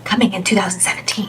Coming in 2017.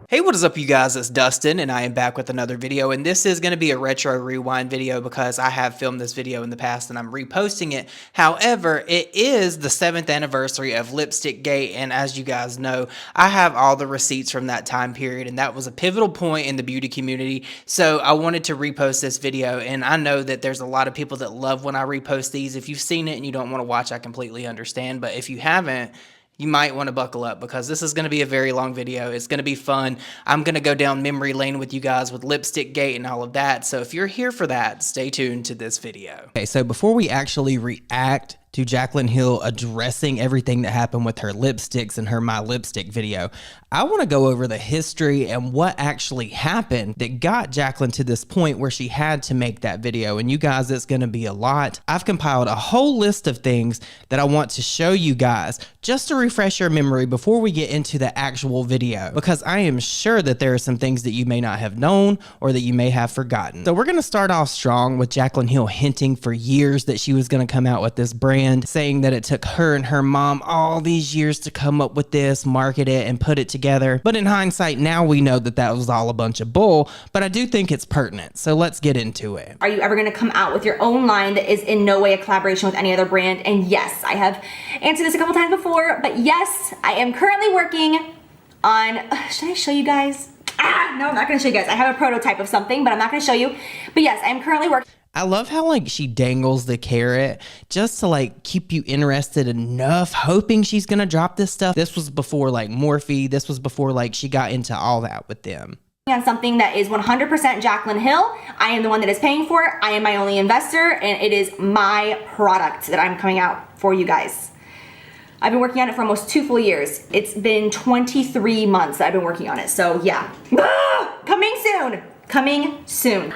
Hey, what is up, you guys? It's Dustin, and I am back with another video, and this is going to be a retro rewind video because I have filmed this video in the past and I'm reposting it. However, it is the 7th anniversary of Lipstick Gate, and as you guys know, I have all the receipts from that time period, and that was a pivotal point in the beauty community, so I wanted to repost this video. And I know that there's a lot of people that love when I repost these. If you've seen it and you don't want to watch, I completely understand, but if you haven't, you might want to buckle up because this is going to be a very long video. It's going to be fun. I'm going to go down memory lane with you guys with Lipstick Gate and all of that. So if you're here for that, stay tuned to this video. Okay, so before we actually react to Jaclyn Hill addressing everything that happened with her lipsticks and her My Lipstick video, I want to go over the history and what actually happened that got Jaclyn to this point where she had to make that video. And you guys, it's going to be a lot. I've compiled a whole list of things that I want to show you guys just to refresh your memory before we get into the actual video, because I am sure that there are some things that you may not have known or that you may have forgotten. So we're going to start off strong with Jaclyn Hill hinting for years that she was going to come out with this brand, saying that it took her and her mom all these years to come up with this, market it, and put it together. But in hindsight, now we know that that was all a bunch of bull, but I do think it's pertinent. So let's get into it. Are you ever going to come out with your own line that is in no way a collaboration with any other brand? And yes, I have answered this a couple times before, but yes, I am currently working on, should I show you guys? No, I'm not going to show you guys. I have a prototype of something, but I'm not going to show you. But yes, I am currently working. I love how like she dangles the carrot just to like keep you interested enough, hoping she's gonna drop this stuff. This was before like Morphe. This was before like she got into all that with them. On something that is 100% Jaclyn Hill. I am the one that is paying for it. I am my only investor, and it is my product that I'm coming out for you guys. I've been working on it for almost 2 full years. It's been 23 months that I've been working on it. So yeah, coming soon. Coming soon.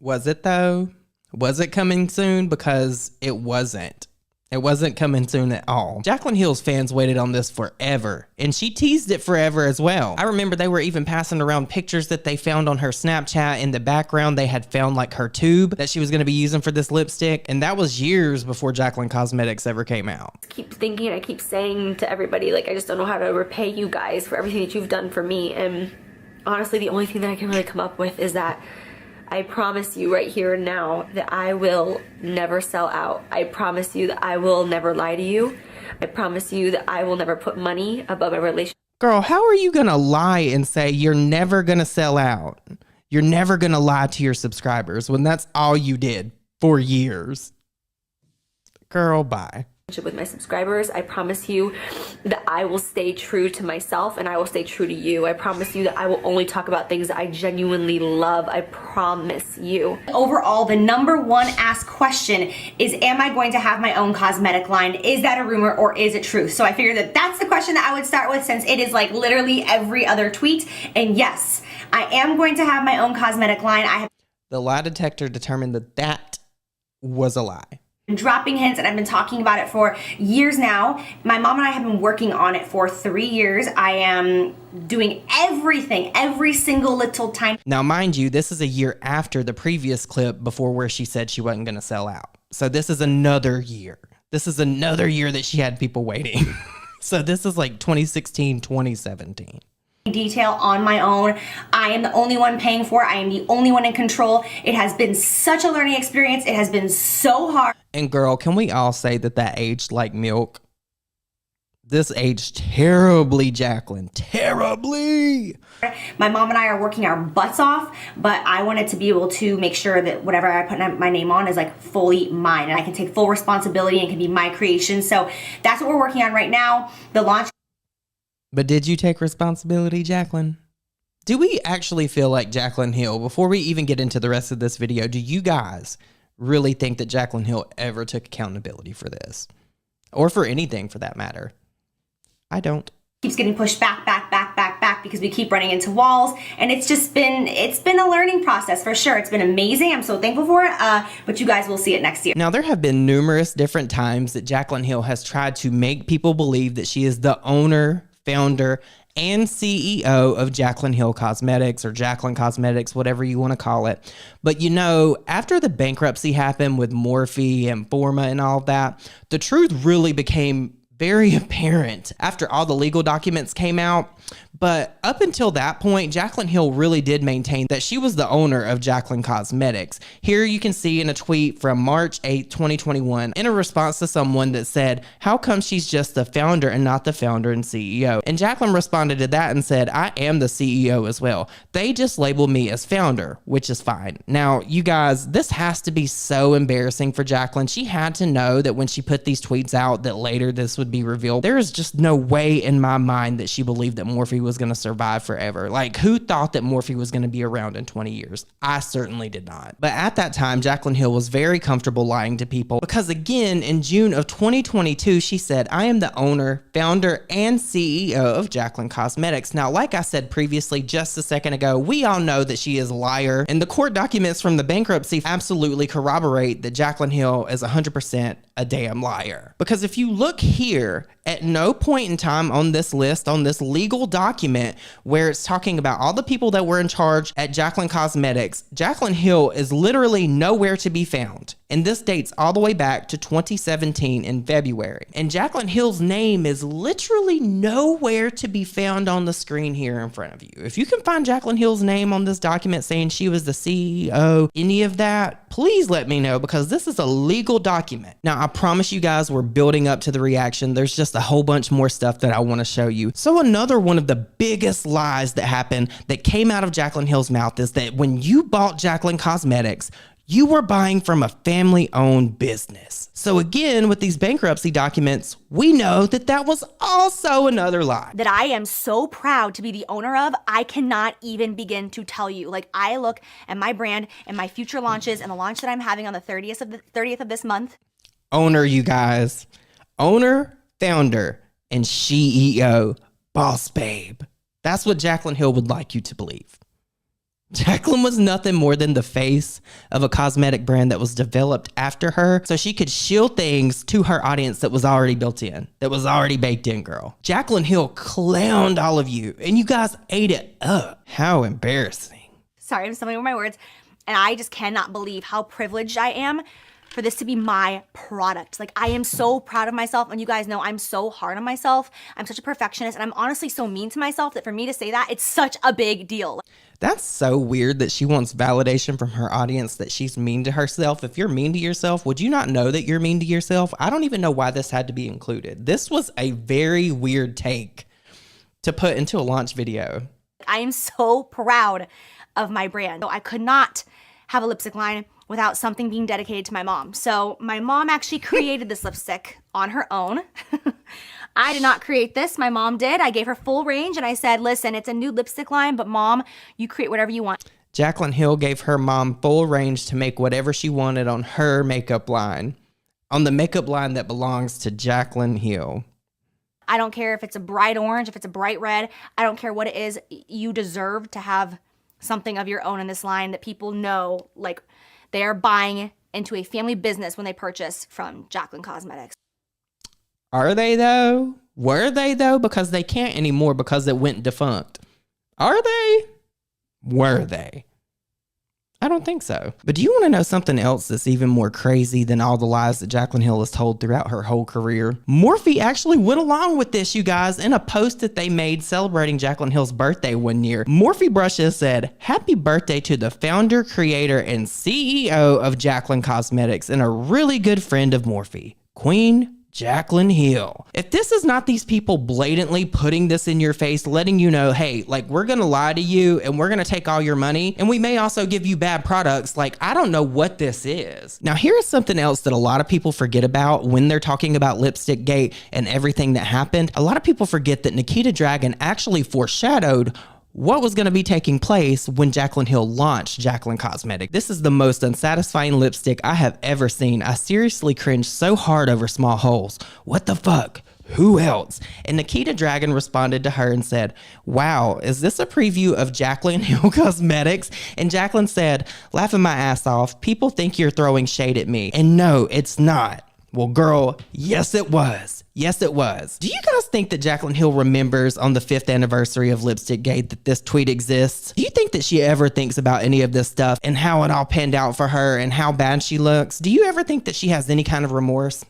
Was it though? Was it coming soon? Because it wasn't. It wasn't coming soon at all. Jaclyn Hill's fans waited on this forever, and she teased it forever as well. I remember they were even passing around pictures that they found on her Snapchat. In the background, they had found like her tube that she was going to be using for this lipstick, and that was years before Jaclyn Cosmetics ever came out. I keep thinking, I keep saying to everybody, like, I just don't know how to repay you guys for everything that you've done for me, and honestly, the only thing that I can really come up with is that I promise you right here and now that I will never sell out. I promise you that I will never lie to you. I promise you that I will never put money above a relationship. Girl, how are you gonna lie and say you're never gonna sell out? You're never gonna lie to your subscribers when that's all you did for years. Girl, bye. With my subscribers, I promise you that I will stay true to myself and I will stay true to you. I promise you that I will only talk about things that I genuinely love. I promise you. Overall, the #1 asked question is, am I going to have my own cosmetic line? Is that a rumor or is it true? So I figured that that's the question that I would start with, since it is like literally every other tweet. And yes, I am going to have my own cosmetic line. I have The lie detector determined that that was a lie. Dropping hints, and I've been talking about it for years now. My mom and I have been working on it for 3 years. I am doing everything, every single little time. Now, mind you, this is a year after the previous clip before where she said she wasn't going to sell out. So this is another year. This is another year that she had people waiting. So this is like 2016, 2017. Detail on my own. I am the only one paying for it. I am the only one in control. It has been such a learning experience. It has been so hard. And girl, can we all say that that aged like milk? This aged terribly, Jaclyn. Terribly. My mom and I are working our butts off, but I wanted to be able to make sure that whatever I put my name on is like fully mine, and I can take full responsibility and it can be my creation. So that's what we're working on right now. The launch. But did you take responsibility, Jaclyn? Do we actually feel like Jaclyn Hill, before we even get into the rest of this video, do you guys really think that Jaclyn Hill ever took accountability for this? Or for anything for that matter? I don't. Keeps getting pushed back because we keep running into walls, and it's been a learning process for sure. It's been amazing. I'm so thankful for it, but you guys will see it next year. Now, there have been numerous different times that Jaclyn Hill has tried to make people believe that she is the owner, founder, and CEO of Jaclyn Hill Cosmetics, or Jaclyn Cosmetics, whatever you want to call it. But you know, after the bankruptcy happened with Morphe and Forma and all that, the truth really became very apparent after all the legal documents came out. But up until that point, Jaclyn Hill really did maintain that she was the owner of Jaclyn Cosmetics. Here you can see in a tweet from March 8, 2021, in a response to someone that said, how come she's just the founder and not the founder and CEO? And Jaclyn responded to that and said, I am the CEO as well. They just label me as founder, which is fine. Now, you guys, this has to be so embarrassing for Jaclyn. She had to know that when she put these tweets out that later this would be revealed. There is just no way in my mind that she believed that Morphe was going to survive forever. Like, who thought that Morphe was going to be around in 20 years? I certainly did not. But at that time, Jaclyn Hill was very comfortable lying to people because, again, in June of 2022, she said, I am the owner, founder, and CEO of Jaclyn Cosmetics. Now, like I said previously, just a second ago, we all know that she is a liar, and the court documents from the bankruptcy absolutely corroborate that Jaclyn Hill is 100% a damn liar. Because if you look here, at no point in time on this list, on this legal document where it's talking about all the people that were in charge at Jaclyn Cosmetics, Jaclyn Hill is literally nowhere to be found. And this dates all the way back to 2017 in February. And Jaclyn Hill's name is literally nowhere to be found on the screen here in front of you. If you can find Jaclyn Hill's name on this document saying she was the CEO, any of that, please let me know, because this is a legal document. Now, I promise you guys we're building up to the reaction. There's just a whole bunch more stuff that I want to show you. So another one of the biggest lies that happened that came out of Jaclyn Hill's mouth is that when you bought Jaclyn Cosmetics, you were buying from a family-owned business. So again, with these bankruptcy documents, we know that that was also another lie. That I am so proud to be the owner of, I cannot even begin to tell you. Like, I look at my brand and my future launches and the launch that I'm having on the 30th of this month. Owner, you guys. Owner, founder, and CEO, boss babe. That's what Jaclyn Hill would like you to believe. Jaclyn was nothing more than the face of a cosmetic brand that was developed after her so she could shield things to her audience that was already built in, that was already baked in, girl. Jaclyn Hill clowned all of you, and you guys ate it up. How embarrassing. Sorry, I'm stumbling over my words. And I just cannot believe how privileged I am for this to be my product. Like, I am so proud of myself, and you guys know I'm so hard on myself. I'm such a perfectionist, and I'm honestly so mean to myself that for me to say that, it's such a big deal. That's so weird that she wants validation from her audience that she's mean to herself. If you're mean to yourself, would you not know that you're mean to yourself? I don't even know why this had to be included. This was a very weird take to put into a launch video. I am so proud of my brand. So I could not have a lipstick line without something being dedicated to my mom. So my mom actually created this lipstick on her own. I did not create this, my mom did. I gave her full range and I said, listen, it's a new lipstick line, but mom, you create whatever you want. Jaclyn Hill gave her mom full range to make whatever she wanted on her makeup line, on the makeup line that belongs to Jaclyn Hill. I don't care if it's a bright orange, if it's a bright red, I don't care what it is. You deserve to have something of your own in this line that people know, like, they are buying into a family business when they purchase from Jaclyn Cosmetics. Are they though? Were they though? Because they can't anymore because it went defunct. Are they? Were they? I don't think so. But do you want to know something else that's even more crazy than all the lies that Jaclyn Hill has told throughout her whole career? Morphe actually went along with this, you guys, in a post that they made celebrating Jaclyn Hill's birthday one year. Morphe Brushes said, "Happy birthday to the founder, creator, and CEO of Jaclyn Cosmetics and a really good friend of Morphe, Queen Jaclyn Hill." If this is not these people blatantly putting this in your face, letting you know, hey, like, we're gonna lie to you and we're gonna take all your money and we may also give you bad products, like, I don't know what this is. Now, here's something else that a lot of people forget about when they're talking about Lipstick Gate and everything that happened. A lot of people forget that Nikita Dragun actually foreshadowed what was going to be taking place when Jaclyn Hill launched Jaclyn Cosmetics. This is the most unsatisfying lipstick I have ever seen. I seriously cringed so hard over small holes. What the fuck? Who else? And Nikita Dragun responded to her and said, "Wow, is this a preview of Jaclyn Hill Cosmetics?" And Jaclyn said, laughing my ass off, "People think you're throwing shade at me. And no, it's not. Well, girl, yes it was. Yes, it was. Do you guys think that Jaclyn Hill remembers on the 5th anniversary of Lipstick Gate that this tweet exists? Do you think that she ever thinks about any of this stuff and how it all panned out for her and how bad she looks? Do you ever think that she has any kind of remorse?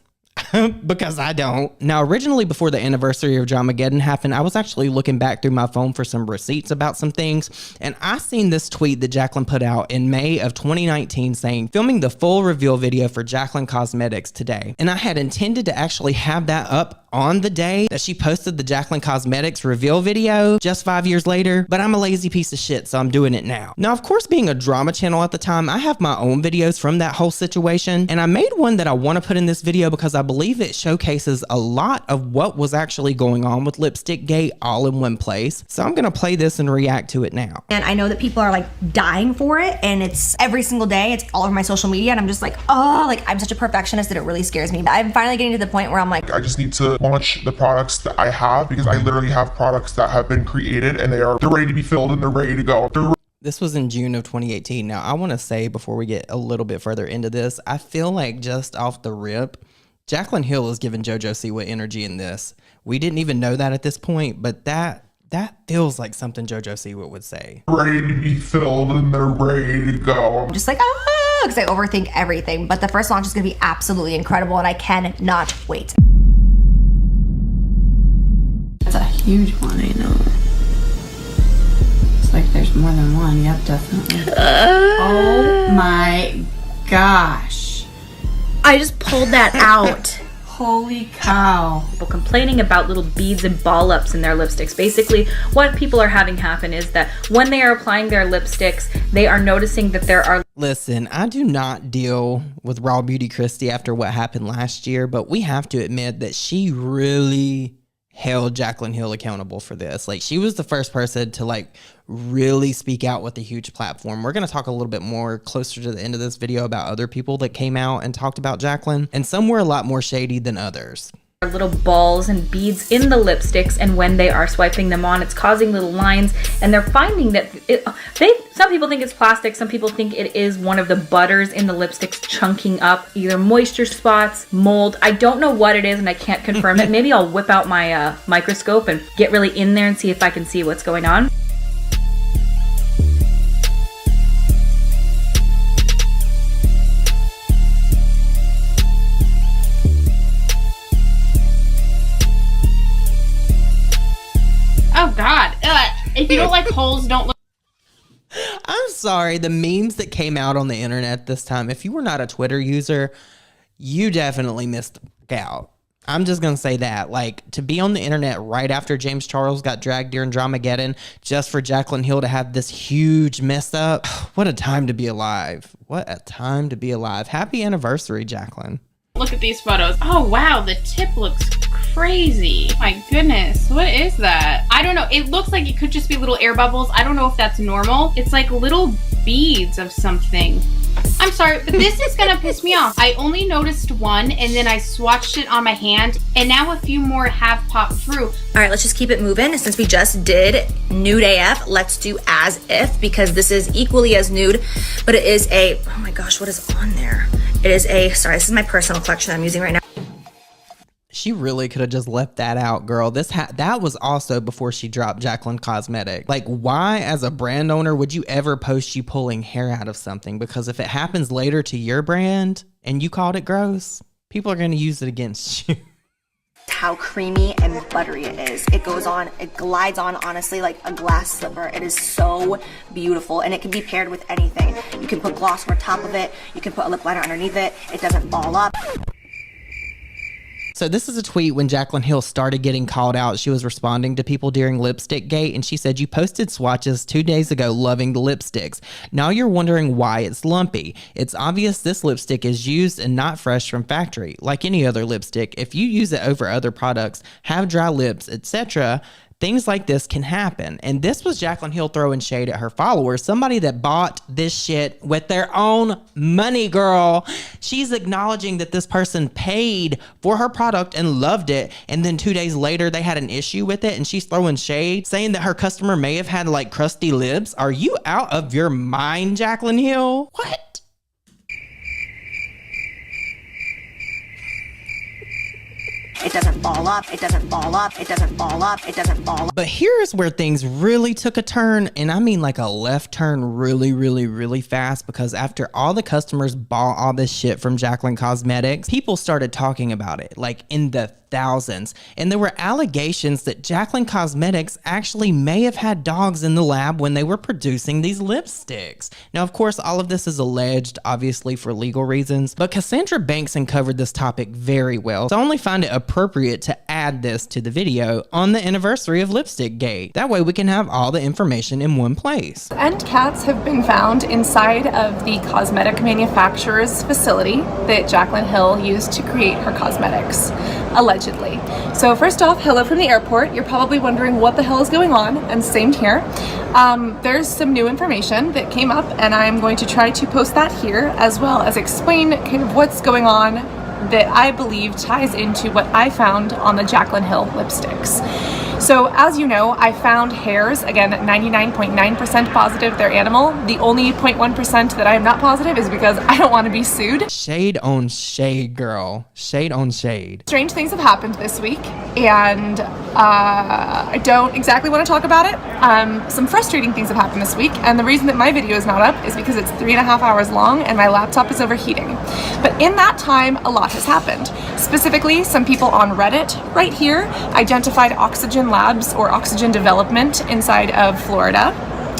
Because I don't. Now, originally before the anniversary of Dramageddon happened, I was actually looking back through my phone for some receipts about some things, and I seen this tweet that Jaclyn put out in May of 2019 saying, filming the full reveal video for Jaclyn Cosmetics today. And I had intended to actually have that up on the day that she posted the Jaclyn Cosmetics reveal video just 5 years later, but I'm a lazy piece of shit, so I'm doing it now. Now, of course, being a drama channel at the time, I have my own videos from that whole situation, and I made one that I want to put in this video because I believe it showcases a lot of what was actually going on with Lipstick Gate all in one place. So I'm gonna play this and react to it now. And I know that people are like dying for it, and it's every single day, it's all over my social media, and I'm just like, oh, like I'm such a perfectionist that it really scares me. I'm finally getting to the point where I'm like, I just need to launch the products that I have, because I literally have products that have been created and they're ready to be filled and they're ready to go. This was in June of 2018. Now, I want to say before we get a little bit further into this, I feel like just off the rip, Jaclyn Hill is giving JoJo Siwa energy in this. We didn't even know that at this point, but that feels like something JoJo Siwa would say. Ready to be filled and they're ready to go. I'm just like, ah, because I overthink everything. But the first launch is gonna be absolutely incredible, and I cannot wait. That's a huge one, I know. It's like there's more than one. Yep, definitely. Oh my gosh. I just pulled that out. Holy cow. People complaining about little beads and ball ups in their lipsticks. Basically, what people are having happen is that when they are applying their lipsticks, they are noticing that there are... Listen, I do not deal with Raw Beauty Christie after what happened last year, but we have to admit that she really held Jaclyn Hill accountable for this. Like, she was the first person to like really speak out with a huge platform. We're going to talk a little bit more closer to the end of this video about other people that came out and talked about Jaclyn, and some were a lot more shady than others. Little balls and beads in the lipsticks, and when they are swiping them on, it's causing little lines, and they're finding that some people think it's plastic, some people think it is one of the butters in the lipsticks chunking up, either moisture spots, mold. I don't know what it is, and I can't confirm it. Maybe I'll whip out my microscope and get really in there and see if I can see what's going on. Oh God. If you don't like holes, don't look. I'm sorry, the memes that came out on the internet this time, if you were not a Twitter user, you definitely missed out. I'm just gonna say that. Like, to be on the internet right after James Charles got dragged during Dramageddon just for Jaclyn Hill to have this huge mess up, what a time to be alive. What a time to be alive. Happy anniversary, Jaclyn. Look at these photos. Oh wow, the tip looks crazy. My goodness, what is that? I don't know. It looks like it could just be little air bubbles. I don't know if that's normal. It's like little beads of something. I'm sorry, but this is gonna piss me off. I only noticed one, and then I swatched it on my hand, and now a few more have popped through. All right, let's just keep it moving. Since we just did Nude AF, let's do As If, because this is equally as nude, but it is a, oh my gosh, what is on there? It is a, sorry, this is my personal collection I'm using right now. She really could have just left that out, girl. That was also before she dropped Jaclyn Cosmetic. Like, why as a brand owner would you ever post you pulling hair out of something? Because if it happens later to your brand and you called it gross, people are going to use it against you. How creamy and buttery it is. It goes on, it glides on, honestly, like a glass slipper. It is so beautiful, and it can be paired with anything. You can put gloss over top of it. You can put a lip liner underneath it. It doesn't ball up. So this is a tweet when Jaclyn Hill started getting called out. She was responding to people during Lipstick Gate, and she said, "You posted swatches 2 days ago loving the lipsticks. Now you're wondering why it's lumpy. It's obvious this lipstick is used and not fresh from factory. Like any other lipstick, if you use it over other products, have dry lips, etc., things like this can happen." And this was Jaclyn Hill throwing shade at her followers, somebody that bought this shit with their own money, girl. She's acknowledging that this person paid for her product and loved it, and then 2 days later they had an issue with it, and she's throwing shade, saying that her customer may have had like crusty lips. Are you out of your mind, Jaclyn Hill? What? it doesn't ball up, it doesn't ball up, it doesn't ball up, it doesn't ball up. But here's where things really took a turn, and I mean like a left turn really fast, because after all the customers bought all this shit from Jaclyn Cosmetics, people started talking about it, like in the thousands. And there were allegations that Jaclyn Cosmetics actually may have had dogs in the lab when they were producing these lipsticks. Now, of course, all of this is alleged, obviously for legal reasons, but Cassandra Banks uncovered this topic very well, so I only find it appropriate to add this to the video on the anniversary of Lipstick Gate. That way we can have all the information in one place. And cats have been found inside of the cosmetic manufacturer's facility that Jaclyn Hill used to create her cosmetics, allegedly. So first off, hello from the airport. You're probably wondering what the hell is going on, and same here. There's some new information that came up, and I'm going to try to post that here, as well as explain kind of what's going on that I believe ties into what I found on the Jaclyn Hill lipsticks. So as you know, I found hairs, again, 99.9% positive they're animal. The only 0.1% that I am not positive is because I don't want to be sued. Shade on shade, girl. Shade on shade. Strange things have happened this week, and I don't exactly want to talk about it. Some frustrating things have happened this week, and the reason that my video is not up is because it's 3.5 hours long and my laptop is overheating. But in that time, a lot has happened. Specifically, some people on Reddit right here identified Oxygen Labs or Oxygen Development inside of Florida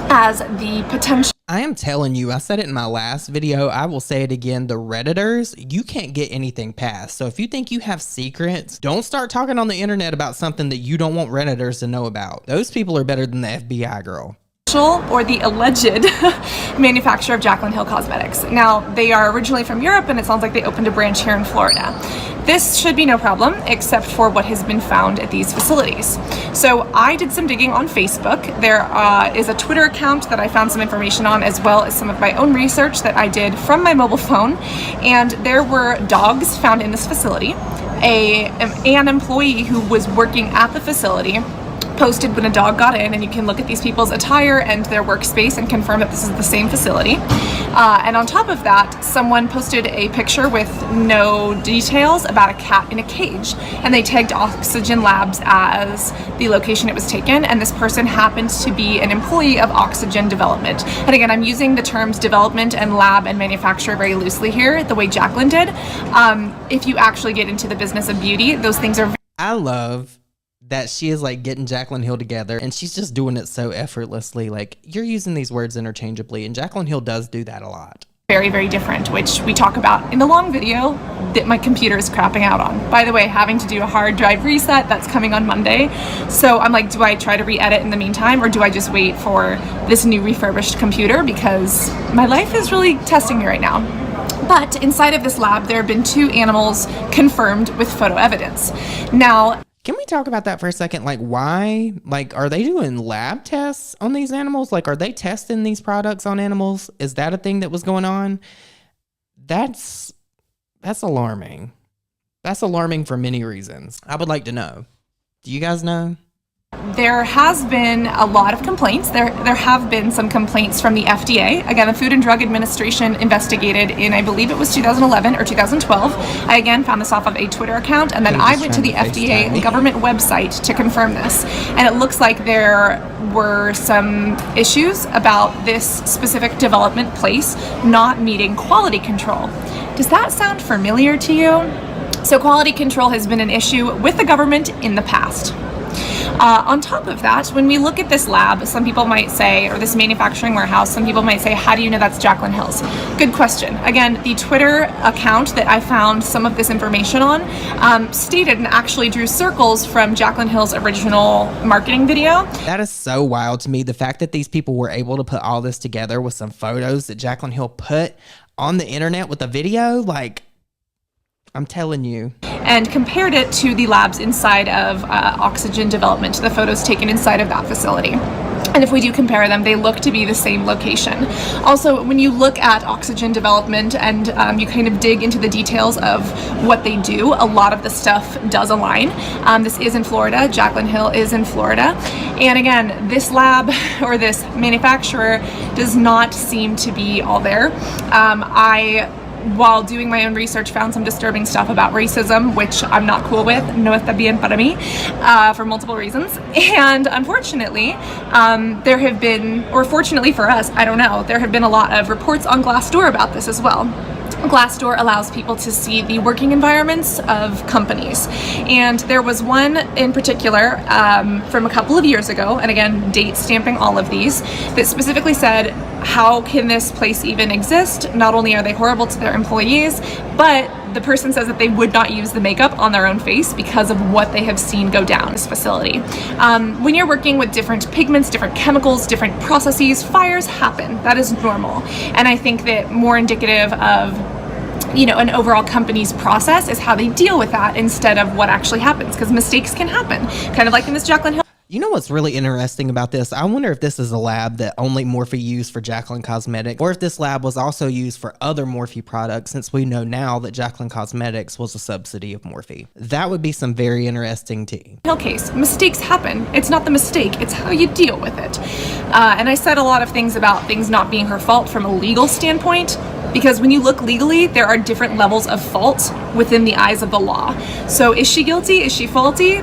as the potential. I am telling you, I said it in my last video, I will say it again, the Redditors, you can't get anything past. So if you think you have secrets, don't start talking on the internet about something that you don't want Redditors to know about. Those people are better than the FBI, girl. Or the alleged manufacturer of Jaclyn Hill Cosmetics. Now, they are originally from Europe, and it sounds like they opened a branch here in Florida. This should be no problem, except for what has been found at these facilities. So I did some digging on Facebook. There is a Twitter account that I found some information on, as well as some of my own research that I did from my mobile phone. And there were dogs found in this facility. An employee who was working at the facility posted when a dog got in, and you can look at these people's attire and their workspace and confirm that this is the same facility. And on top of that, someone posted a picture with no details about a cat in a cage, and they tagged Oxygen Labs as the location it was taken, and this person happened to be an employee of Oxygen Development. And again, I'm using the terms development and lab and manufacturer very loosely here, the way Jaclyn did. If you actually get into the business of beauty, those things are... I love that she is like getting Jaclyn Hill together, and she's just doing it so effortlessly. Like, you're using these words interchangeably, and Jaclyn Hill does do that a lot. Very, very different, which we talk about in the long video that my computer is crapping out on. By the way, having to do a hard drive reset, that's coming on Monday. So I'm like, do I try to re-edit in the meantime, or do I just wait for this new refurbished computer? Because my life is really testing me right now. But inside of this lab, there have been 2 animals confirmed with photo evidence. Now, can we talk about that for a second? Like, why? Like, are they doing lab tests on these animals? Like, are they testing these products on animals? Is that a thing that was going on? That's alarming. That's alarming for many reasons. I would like to know. Do you guys know? There has been a lot of complaints. There have been some complaints from the FDA. Again, the Food and Drug Administration investigated in, I believe it was 2011 or 2012. I again found this off of a Twitter account, and then I went to the FDA government website to confirm this. And it looks like there were some issues about this specific development place not meeting quality control. Does that sound familiar to you? So quality control has been an issue with the government in the past. On top of that, when we look at this lab, some people might say, or this manufacturing warehouse, some people might say, how do you know that's Jaclyn Hill's? Good question. Again, the Twitter account that I found some of this information on stated and actually drew circles from Jaclyn Hill's original marketing video. That is so wild to me. The fact that these people were able to put all this together with some photos that Jaclyn Hill put on the internet with a video, like, I'm telling you. And compared it to the labs inside of Oxygen Development, the photos taken inside of that facility. And if we do compare them, they look to be the same location. Also, when you look at Oxygen Development and you kind of dig into the details of what they do, a lot of the stuff does align. This is in Florida. Jaclyn Hill is in Florida. And again, this lab or this manufacturer does not seem to be all there. I while doing my own research, found some disturbing stuff about racism, which I'm not cool with, no está bien para mí, for multiple reasons. And unfortunately, there have been, or fortunately for us, I don't know, there have been a lot of reports on Glassdoor about this as well. Glassdoor allows people to see the working environments of companies. And there was one in particular from a couple of years ago, and again, date stamping all of these, that specifically said, how can this place even exist? Not only are they horrible to their employees, but the person says that they would not use the makeup on their own face because of what they have seen go down in this facility. When you're working with different pigments, different chemicals, different processes, fires happen. That is normal. And I think that more indicative of, you know, an overall company's process is how they deal with that instead of what actually happens, because mistakes can happen. Kind of like in this Jaclyn Hill. You know what's really interesting about this? I wonder if this is a lab that only Morphe used for Jaclyn Cosmetics, or if this lab was also used for other Morphe products, since we know now that Jaclyn Cosmetics was a subsidy of Morphe. That would be some very interesting tea. Hill case, mistakes happen. It's not the mistake, it's how you deal with it. And I said a lot of things about things not being her fault from a legal standpoint, because when you look legally, there are different levels of fault within the eyes of the law. So is she guilty? Is she faulty?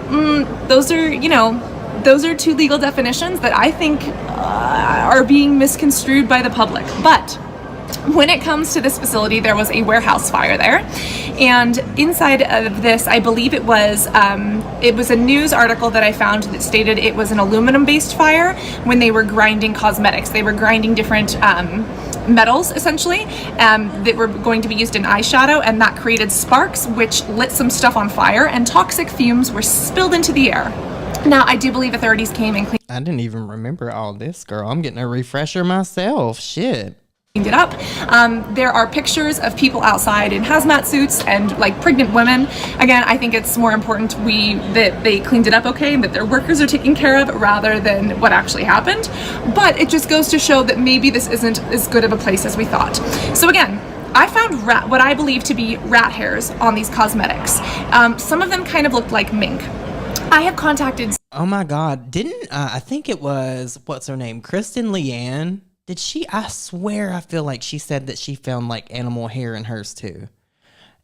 Those are, you know, those are two legal definitions that I think are being misconstrued by the public. But when it comes to this facility, there was a warehouse fire there. And inside of this, I believe it was a news article that I found that stated it was an aluminum-based fire when they were grinding cosmetics. They were grinding different metals, essentially, that were going to be used in eyeshadow, and that created sparks, which lit some stuff on fire, and toxic fumes were spilled into the air. Now, I do believe authorities came and cleaned I didn't even remember all this, girl. I'm getting a refresher myself. Shit. it up. There are pictures of people outside in hazmat suits and like pregnant women. Again, I think it's more important that they cleaned it up okay and that their workers are taken care of rather than what actually happened. But it just goes to show that maybe this isn't as good of a place as we thought. So again, I found what I believe to be rat hairs on these cosmetics. Some of them kind of looked like mink. I have contacted... Oh my God. Didn't, I think it was, what's her name? Kristen Leanne. Did she, I swear I feel like she said that she found like animal hair in hers too.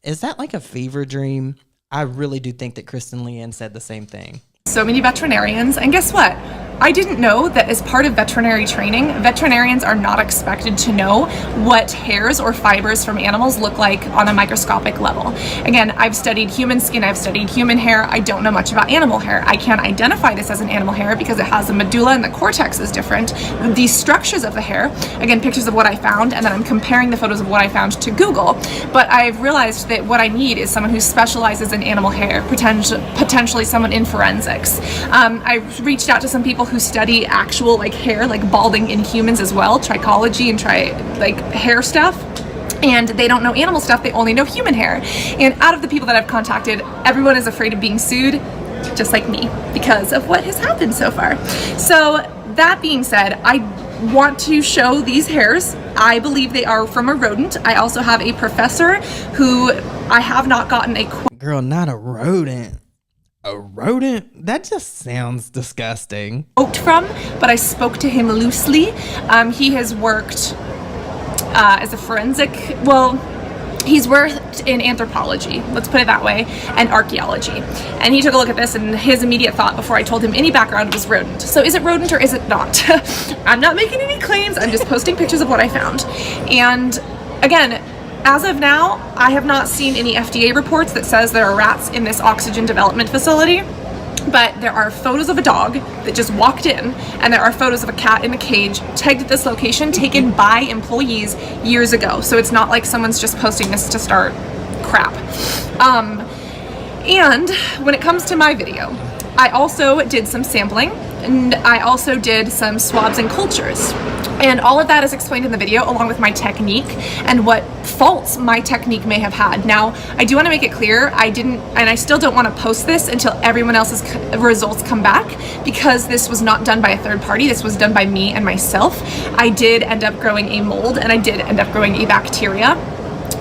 Is that like a fever dream? I really do think that Kristen Leanne said the same thing. So many veterinarians, and guess what? I didn't know that as part of veterinary training, veterinarians are not expected to know what hairs or fibers from animals look like on a microscopic level. Again, I've studied human skin, I've studied human hair, I don't know much about animal hair. I can't identify this as an animal hair because it has a medulla and the cortex is different. The structures of the hair, again, pictures of what I found, and then I'm comparing the photos of what I found to Google. But I've realized that what I need is someone who specializes in animal hair, potentially someone in forensics. I reached out to some people who study actual like hair, like balding in humans as well, trichology and like hair stuff, and they don't know animal stuff, they only know human hair. And out of the people that I've contacted, everyone is afraid of being sued, just like me, because of what has happened so far. So that being said, I want to show these hairs. I believe they are from a rodent. I also have a professor who I have not gotten a Girl, not a rodent. A rodent? That just sounds disgusting. Quote from, but I spoke to him loosely. He has worked as a forensic, well, he's worked in anthropology, let's put it that way, and archaeology. And he took a look at this, and his immediate thought before I told him any background was rodent. So is it rodent or is it not? I'm not making any claims, I'm just posting pictures of what I found. And again, as of now, I have not seen any FDA reports that says there are rats in this oxygen development facility, but there are photos of a dog that just walked in, and there are photos of a cat in a cage tagged at this location taken by employees years ago. So it's not like someone's just posting this to start crap. And when it comes to my video, I also did some sampling, and I also did some swabs and cultures. And all of that is explained in the video, along with my technique and what faults my technique may have had. Now, I do want to make it clear, I didn't, and I still don't want to post this until everyone else's results come back, because this was not done by a third party, this was done by me and myself. I did end up growing a mold, and I did end up growing a bacteria.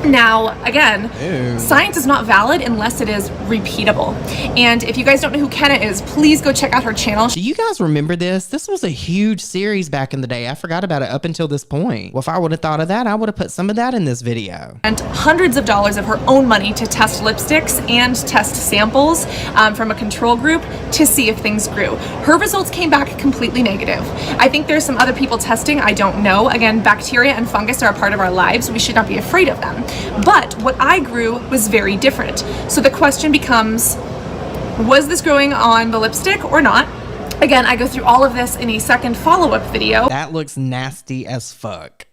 Now, again, science is not valid unless it is repeatable. And if you guys don't know who Kenna is, please go check out her channel. Do you guys remember this? This was a huge series back in the day. I forgot about it up until this point. Well, if I would have thought of that, I would have put some of that in this video. And hundreds of dollars of her own money to test lipsticks and test samples from a control group to see if things grew. Her results came back completely negative. I think there's some other people testing, I don't know. Again, bacteria and fungus are a part of our lives. We should not be afraid of them. But what I grew was very different. So the question becomes, was this growing on the lipstick or not? Again, I go through all of this in a second follow-up video. That looks nasty as fuck.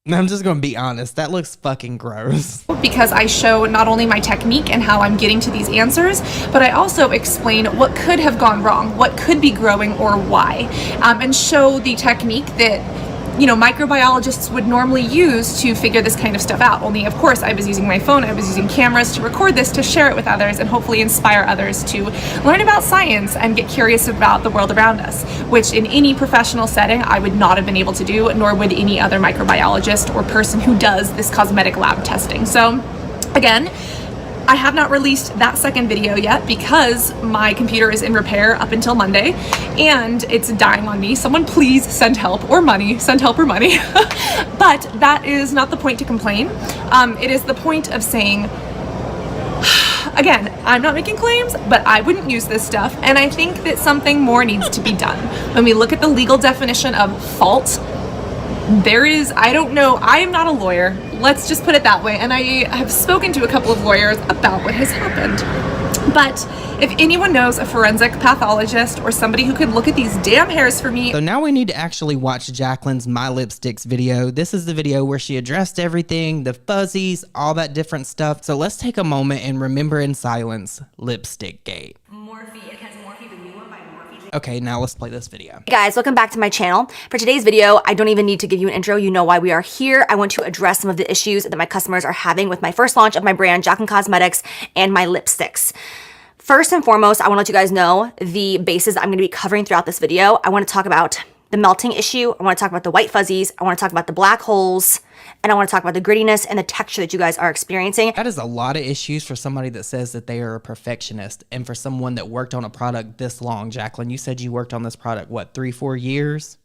I'm just gonna be honest, that looks fucking gross. Because I show not only my technique and how I'm getting to these answers, but I also explain what could have gone wrong, what could be growing or why, and show the technique that, you know, microbiologists would normally use to figure this kind of stuff out. Only, of course, I was using my phone, I was using cameras to record this, to share it with others, and hopefully inspire others to learn about science and get curious about the world around us, which in any professional setting, I would not have been able to do, nor would any other microbiologist or person who does this cosmetic lab testing. So, again, I have not released that second video yet because my computer is in repair up until Monday and it's dying on me. Someone please send help or money, send help or money. But that is not the point to complain. It is the point of saying, again, I'm not making claims, but I wouldn't use this stuff. And I think that something more needs to be done. When we look at the legal definition of fault, there is, I don't know, I am not a lawyer, let's just put it that way, and I have spoken to a couple of lawyers about what has happened. But if anyone knows a forensic pathologist or somebody who could look at these damn hairs for me. So now we need to actually watch Jaclyn's My Lipsticks video. This is the video where she addressed everything, the fuzzies, all that different stuff. So let's take a moment and remember in silence, Lipstick Gate. Okay, now let's play this video. Hey guys, welcome back to my channel. For today's video, I don't even need to give you an intro. You know why we are here. I want to address some of the issues that my customers are having with my first launch of my brand, Jaclyn Cosmetics, and my lipsticks. First and foremost, I want to let you guys know the bases I'm going to be covering throughout this video. I want to talk about the melting issue. I want to talk about the white fuzzies. I want to talk about the black holes. And I want to talk about the grittiness and the texture that you guys are experiencing. That is a lot of issues for somebody that says that they are a perfectionist. And for someone that worked on a product this long. Jaclyn, you said you worked on this product, what, 3-4 years?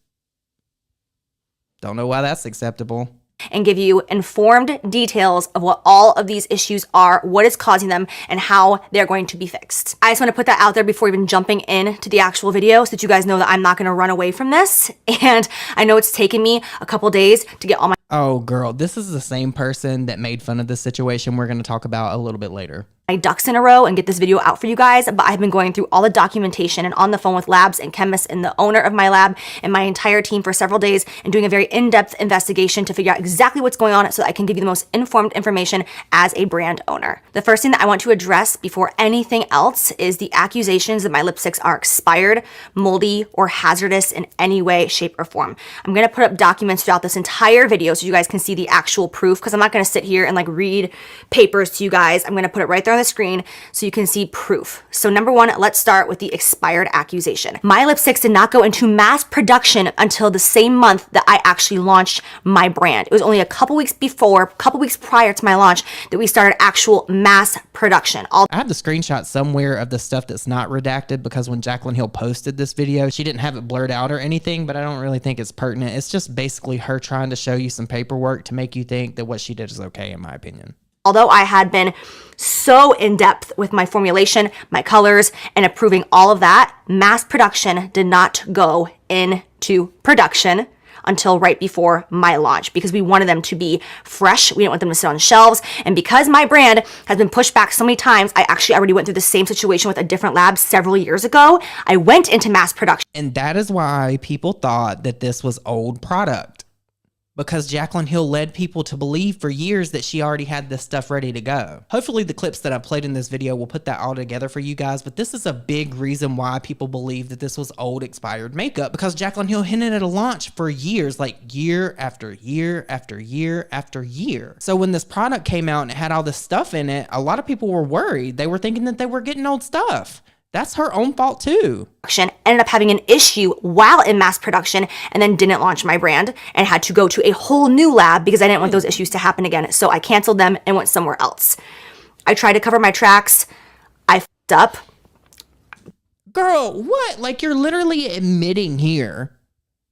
Don't know why that's acceptable. And give you informed details of what all of these issues are, what is causing them, and how they're going to be fixed. I just want to put that out there before even jumping into the actual video so that you guys know that I'm not going to run away from this. And I know it's taken me a couple days to get all my girl, this is the same person that made fun of this situation we're going to talk about a little bit later. Ducks in a row and get this video out for you guys, but I've been going through all the documentation and on the phone with labs and chemists and the owner of my lab and my entire team for several days and doing a very in-depth investigation to figure out exactly what's going on so that I can give you the most informed information as a brand owner. The first thing that I want to address before anything else is the accusations that my lipsticks are expired, moldy, or hazardous in any way, shape, or form. I'm going to put up documents throughout this entire video so you guys can see the actual proof because I'm not going to sit here and like read papers to you guys. I'm going to put it right there on the screen so you can see proof. So number one, let's start with the expired accusation. My lipsticks did not go into mass production until the same month that I actually launched my brand. It was only a couple weeks prior to my launch that we started actual mass production. I have the screenshot somewhere of the stuff that's not redacted because when Jaclyn Hill posted this video, she didn't have it blurred out or anything, but I don't really think it's pertinent. It's just basically her trying to show you some paperwork to make you think that what she did is okay, in my opinion. Although I had been so in-depth with my formulation, my colors, and approving all of that, mass production did not go into production until right before my launch because we wanted them to be fresh. We didn't want them to sit on shelves. And because my brand has been pushed back so many times, I actually already went through the same situation with a different lab several years ago. I went into mass production. And that is why people thought that this was old product. Because Jaclyn Hill led people to believe for years that she already had this stuff ready to go. Hopefully the clips that I played in this video will put that all together for you guys, but this is a big reason why people believe that this was old expired makeup, because Jaclyn Hill hinted at a launch for years, like year after year after year after year. So when this product came out and it had all this stuff in it, a lot of people were worried. They were thinking that they were getting old stuff. That's her own fault too. Ended up having an issue while in mass production and then didn't launch my brand and had to go to a whole new lab because I didn't want those issues to happen again. So I canceled them and went somewhere else. I tried to cover my tracks. I f***ed up. Girl, what? Like, you're literally admitting here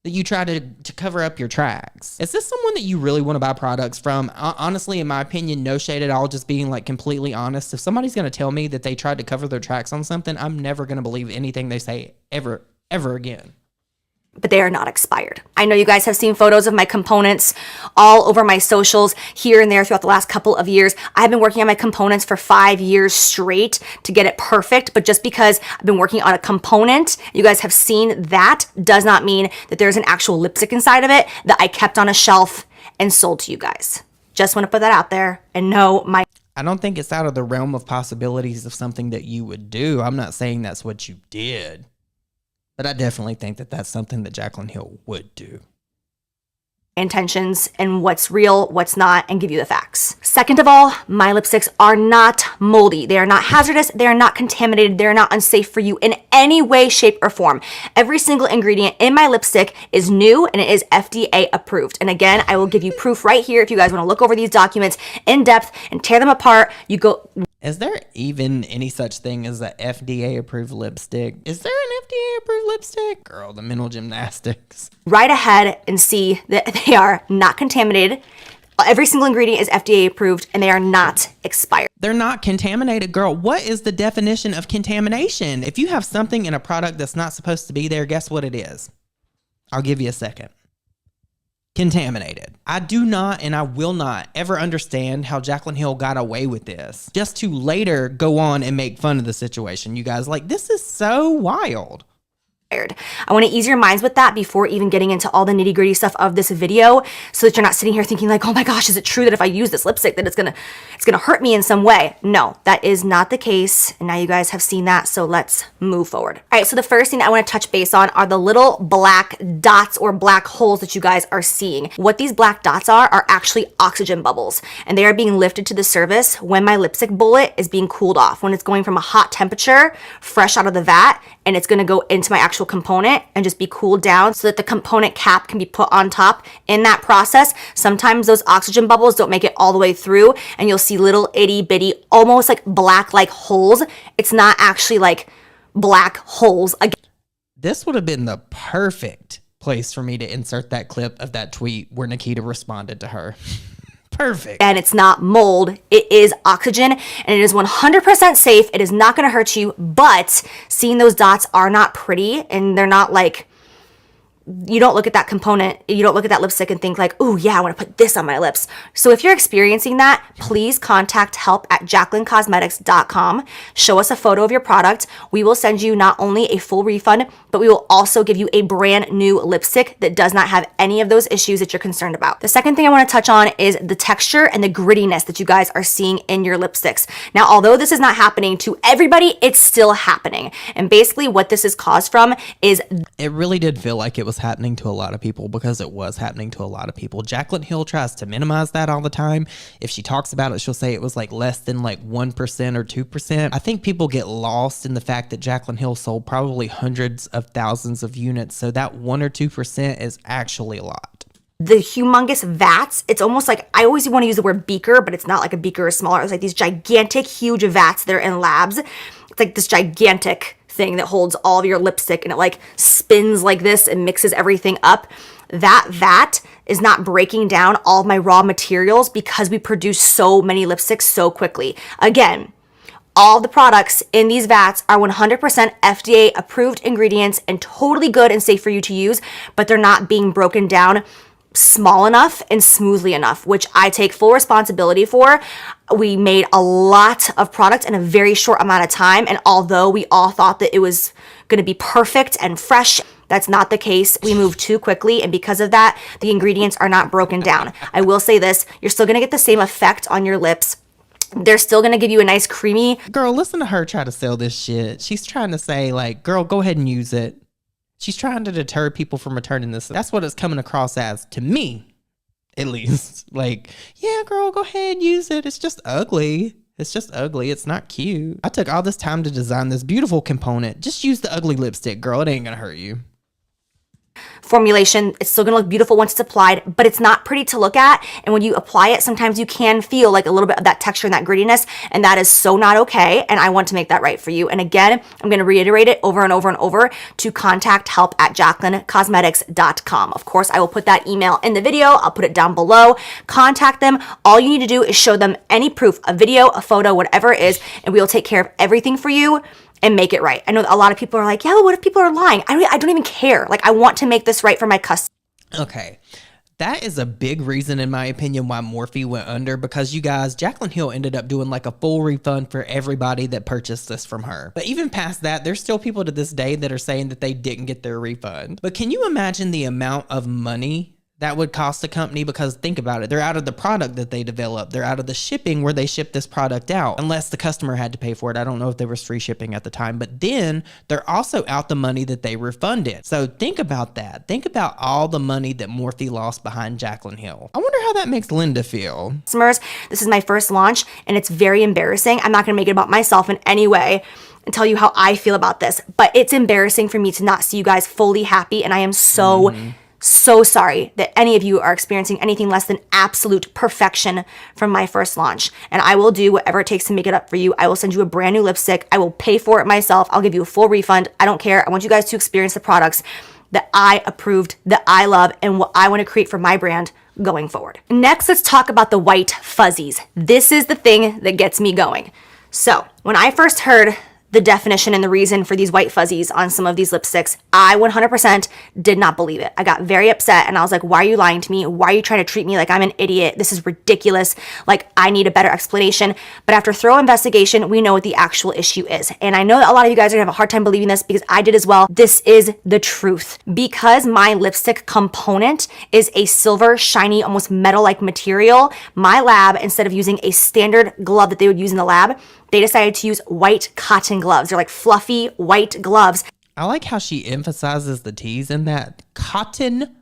that you try to cover up your tracks. Is this someone that you really want to buy products from? Honestly, in my opinion, no shade at all, just being like completely honest. If somebody's going to tell me that they tried to cover their tracks on something, I'm never going to believe anything they say ever again. But they are not expired. I know you guys have seen photos of my components all over my socials here and there throughout the last couple of years. I've been working on my components for 5 years straight to get it perfect. But just because I've been working on a component, you guys have seen that, does not mean that there's an actual lipstick inside of it that I kept on a shelf and sold to you guys. Just want to put that out there and know I don't think it's out of the realm of possibilities of something that you would do. I'm not saying that's what you did. But I definitely think that that's something that Jaclyn Hill would do. Intentions and what's real, what's not, and give you the facts. Second of all, my lipsticks are not moldy. They are not hazardous. They are not contaminated. They are not unsafe for you in any way, shape, or form. Every single ingredient in my lipstick is new and it is FDA approved. And again, I will give you proof right here if you guys want to look over these documents in depth and tear them apart. You go. Is there even any such thing as a FDA approved lipstick? Is there an FDA approved lipstick? Girl, the mental gymnastics. Right ahead and see that they are not contaminated. Every single ingredient is FDA approved and they are not expired. They're not contaminated, girl. What is the definition of contamination? If you have something in a product that's not supposed to be there, guess what it is? I'll give you a second. Contaminated. I do not and I will not ever understand how Jaclyn Hill got away with this, just to later go on and make fun of the situation. You guys, like, this is so wild. I want to ease your minds with that before even getting into all the nitty gritty stuff of this video so that you're not sitting here thinking like, oh my gosh, is it true that if I use this lipstick that it's gonna hurt me in some way? No, that is not the case. And now you guys have seen that, so let's move forward. All right, so the first thing that I want to touch base on are the little black dots or black holes that you guys are seeing. What these black dots are actually oxygen bubbles, and they are being lifted to the surface when my lipstick bullet is being cooled off, when it's going from a hot temperature, fresh out of the vat, and it's gonna go into my actual component and just be cooled down so that the component cap can be put on top. In that process, sometimes those oxygen bubbles don't make it all the way through and you'll see little itty bitty, almost like black like holes. It's not actually like black holes. This would have been the perfect place for me to insert that clip of that tweet where Nikita responded to her. Perfect. And it's not mold, it is oxygen, and it is 100% safe. It is not going to hurt you, but seeing those dots are not pretty, and they're not like, you don't look at that component, you don't look at that lipstick and think like, oh yeah, I want to put this on my lips. So if you're experiencing that, please contact help@jaclyncosmetics.com. Show us a photo of your product. We will send you not only a full refund, but we will also give you a brand new lipstick that does not have any of those issues that you're concerned about. The second thing I want to touch on is the texture and the grittiness that you guys are seeing in your lipsticks. Now, although this is not happening to everybody, it's still happening. And basically what this is caused from is... It really did feel like it was happening to a lot of people, because it was happening to a lot of people. Jaclyn Hill tries to minimize that all the time. If she talks about it, she'll say it was like less than like 1% or 2%. I think people get lost in the fact that Jaclyn Hill sold probably hundreds of thousands of units, so that 1 or 2% is actually a lot. The humongous vats, it's almost like, I always want to use the word beaker, but it's not like a beaker or smaller. It's like these gigantic, huge vats that are in labs. It's like this gigantic thing that holds all of your lipstick and it like spins like this and mixes everything up. That vat is not breaking down all of my raw materials because we produce so many lipsticks so quickly. Again, all the products in these vats are 100% FDA approved ingredients and totally good and safe for you to use, but they're not being broken down small enough and smoothly enough, which I take full responsibility for. We made a lot of product in a very short amount of time, and although we all thought that it was going to be perfect and fresh, that's not the case. We moved too quickly, and because of that, the ingredients are not broken down. I will say this, you're still going to get the same effect on your lips. They're still going to give you a nice creamy... Girl, listen to her try to sell this shit. She's trying to say like, girl, go ahead and use it. She's trying to deter people from returning this. That's what it's coming across as to me, at least. Like, yeah, girl, go ahead, use it. It's just ugly. It's just ugly. It's not cute. I took all this time to design this beautiful component. Just use the ugly lipstick, girl. It ain't gonna hurt you. Formulation, it's still gonna look beautiful once it's applied, but it's not pretty to look at. And when you apply it, sometimes you can feel like a little bit of that texture and that grittiness, and that is so not okay. And I want to make that right for you. And again, I'm gonna reiterate it over and over and over to contact help@jaclyncosmetics.com. Of course, I will put that email in the video. I'll put it down below. Contact them. All you need to do is show them any proof, a video, a photo, whatever it is, and we will take care of everything for you and make it right. I know a lot of people are like, yeah, but what if people are lying? I don't even care. Like, I want to make this right for my customers. Okay. That is a big reason, in my opinion, why Morphe went under, because you guys, Jaclyn Hill ended up doing like a full refund for everybody that purchased this from her. But even past that, there's still people to this day that are saying that they didn't get their refund. But can you imagine the amount of money that would cost a company? Because think about it, they're out of the product that they developed. They're out of the shipping where they ship this product out, unless the customer had to pay for it. I don't know if there was free shipping at the time, but then they're also out the money that they refunded. So think about that. Think about all the money that Morphe lost behind Jaclyn Hill. I wonder how that makes Linda feel. This is my first launch, and it's very embarrassing. I'm not gonna make it about myself in any way and tell you how I feel about this, but it's embarrassing for me to not see you guys fully happy, and I am so sorry that any of you are experiencing anything less than absolute perfection from my first launch. And I will do whatever it takes to make it up for you. I will send you a brand new lipstick. I will pay for it myself. I'll give you a full refund. I don't care. I want you guys to experience the products that I approved, that I love, and what I want to create for my brand going forward. Next, let's talk about the white fuzzies. This is the thing that gets me going. So when I first heard the definition and the reason for these white fuzzies on some of these lipsticks, I 100% did not believe it. I got very upset, and I was like, why are you lying to me? Why are you trying to treat me like I'm an idiot? This is ridiculous. Like, I need a better explanation. But after thorough investigation, we know what the actual issue is. And I know that a lot of you guys are gonna have a hard time believing this, because I did as well. This is the truth. Because my lipstick component is a silver, shiny, almost metal-like material, my lab, instead of using a standard glove that they would use in the lab, they decided to use white cotton gloves. They're like fluffy white gloves. I like how she emphasizes the T's in that. Cotton